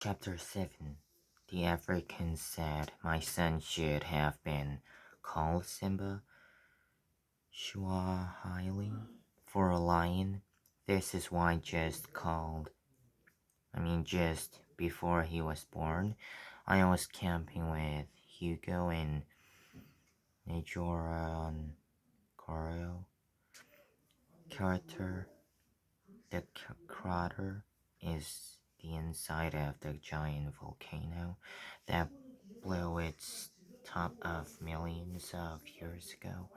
Chapter 7. The African said my son should have been called Simba Swahili for a lion. This is why just before he was born, I was camping with Hugo in Najora on Corio. Character The crater is the inside of the giant volcano that blew its top of millions of years ago.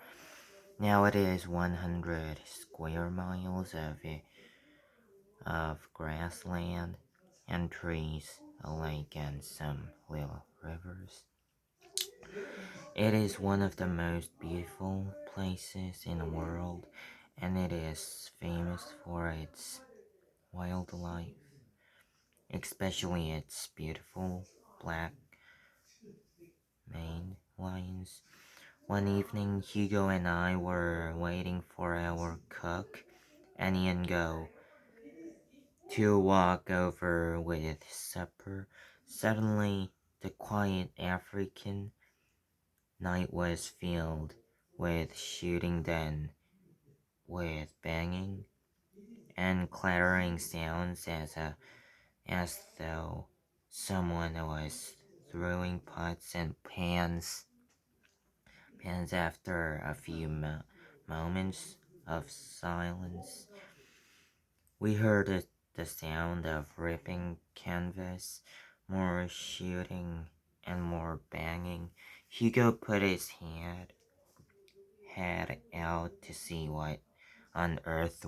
Now it is 100 square miles of grassland and trees, a lake, and some little rivers. It is one of the most beautiful places in the world, and it is famous for its wildlife, especially its beautiful black maned lions. One evening, Hugo and I were waiting for our cook, Annie and Go, to walk over with supper. Suddenly, the quiet African night was filled with shooting, then with banging and clattering sounds as though someone was throwing pots and pans after a few moments of silence. We heard the sound of ripping canvas, more shooting, and more banging. Hugo put his head out to see what on earth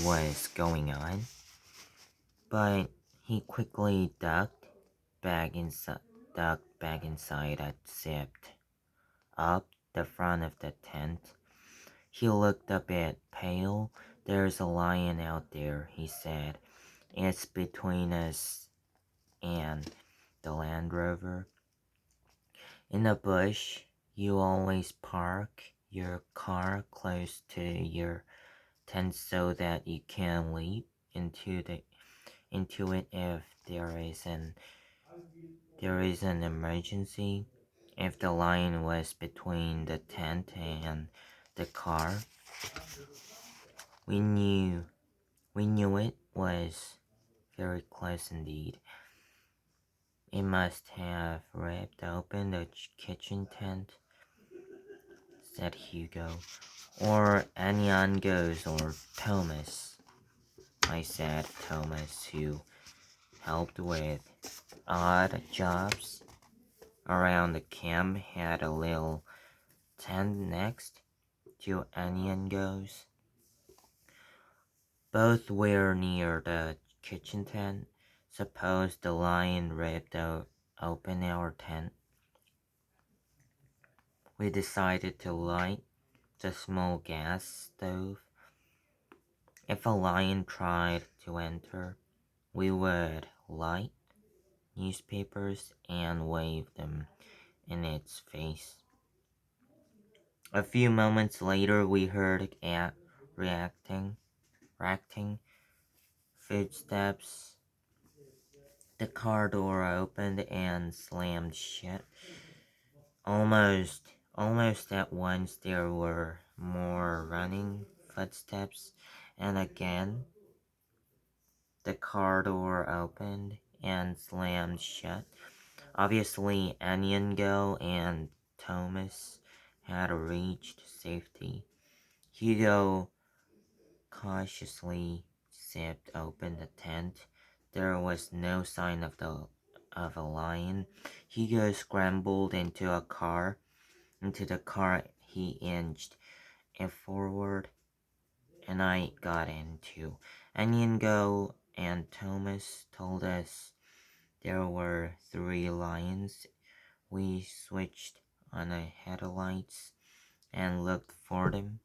was going on, but he quickly ducked back inside and zipped up the front of the tent. He looked a bit pale. "There's a lion out there," he said. "It's between us and the Land Rover. In the bush, you always park your car close to your tent so that you can leap into it if there is an emergency. If the lion was between the tent and the car, we knew it was very close indeed. It must have ripped open the kitchen tent," said Hugo. "Or Anyango's or Thomas," I said. Thomas, who helped with odd jobs around the camp, had a little tent next to Anyango's. Both were near the kitchen tent. "Suppose the lion ripped open our tent." We decided to light the small gas stove. If a lion tried to enter, we would light newspapers and wave them in its face. A few moments later, we heard reacting footsteps. The car door opened and slammed shut. Almost at once there were more running footsteps, and again the car door opened and slammed shut. Obviously, Anyango and Thomas had reached safety. Hugo cautiously zipped open the tent. There was no sign of a lion. Hugo scrambled into the car. He inched it forward, and I got in too. Anyango and Thomas told us there were 3 lions. We switched on the headlights and looked for them.